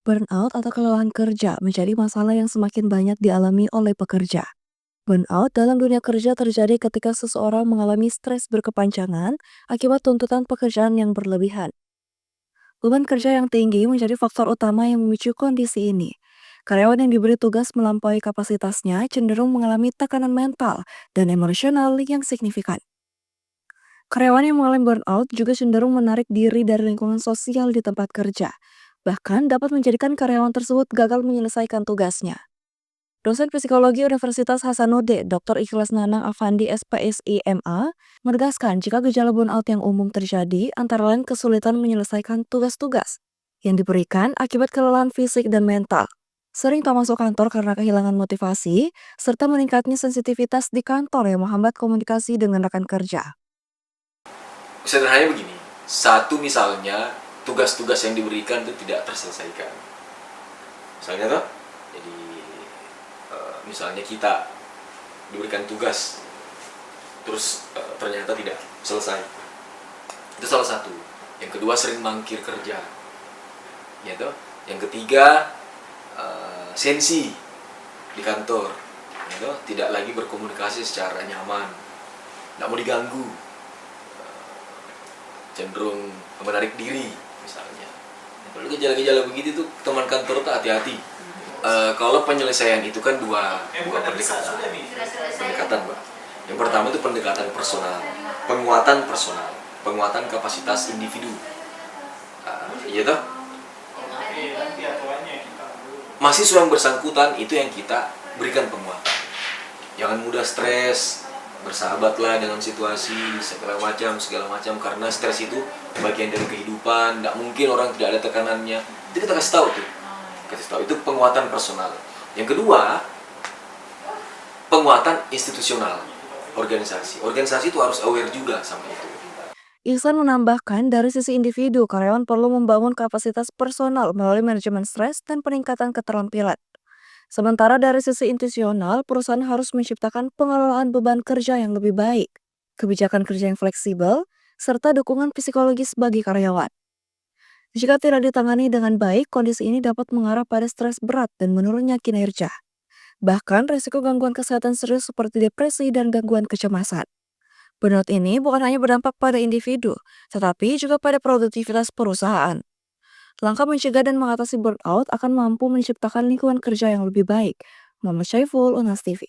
Burnout atau kelelahan kerja menjadi masalah yang semakin banyak dialami oleh pekerja. Burnout dalam dunia kerja terjadi ketika seseorang mengalami stres berkepanjangan akibat tuntutan pekerjaan yang berlebihan. Beban kerja yang tinggi menjadi faktor utama yang memicu kondisi ini. Karyawan yang diberi tugas melampaui kapasitasnya cenderung mengalami tekanan mental dan emosional yang signifikan. Karyawan yang mengalami burnout juga cenderung menarik diri dari lingkungan sosial di tempat kerja, bahkan dapat menjadikan karyawan tersebut gagal menyelesaikan tugasnya. Dosen psikologi Universitas Hasanuddin, Dr. Ikhlas Nanang Afandi SPSI MA, menegaskan jika gejala burnout yang umum terjadi antara lain kesulitan menyelesaikan tugas-tugas yang diberikan akibat kelelahan fisik dan mental. Sering tak masuk kantor karena kehilangan motivasi, serta meningkatnya sensitivitas di kantor yang menghambat komunikasi dengan rekan kerja. Sederhananya begini, satu misalnya tugas-tugas yang diberikan itu tidak terselesaikan. Misalnya tuh, jadi misalnya kita diberikan tugas, terus ternyata tidak selesai. Itu salah satu. Yang kedua sering mangkir kerja, gitu. Yang ketiga sensi di kantor, gitu. Tidak lagi berkomunikasi secara nyaman, tidak mau diganggu, cenderung menarik diri misalnya. Kalau gejala-gejala begitu tuh teman kantor tuh hati-hati. Kalau penyelesaian itu kan dua pendekatan, Mbak. Yang pertama itu pendekatan personal, penguatan kapasitas individu. Iya toh? Mahasiswa yang bersangkutan itu yang kita berikan penguatan. Jangan mudah stres, bersahabatlah dengan situasi segala macam karena stres itu bagian dari kehidupan. Tidak mungkin orang tidak ada tekanannya. Itu kita kasih tahu tuh. Itu penguatan personal. Yang kedua, penguatan institusional, organisasi. Organisasi itu harus aware juga sama itu. Ihsan menambahkan, dari sisi individu, karyawan perlu membangun kapasitas personal melalui manajemen stres dan peningkatan keterampilan. Sementara dari sisi institusional, perusahaan harus menciptakan pengelolaan beban kerja yang lebih baik, kebijakan kerja yang fleksibel, serta dukungan psikologis bagi karyawan. Jika tidak ditangani dengan baik, kondisi ini dapat mengarah pada stres berat dan menurunnya kinerja. Bahkan, risiko gangguan kesehatan serius seperti depresi dan gangguan kecemasan. Burnout ini bukan hanya berdampak pada individu, tetapi juga pada produktivitas perusahaan. Langkah mencegah dan mengatasi burnout akan mampu menciptakan lingkungan kerja yang lebih baik. Muhammad Syaiful, Unas TV.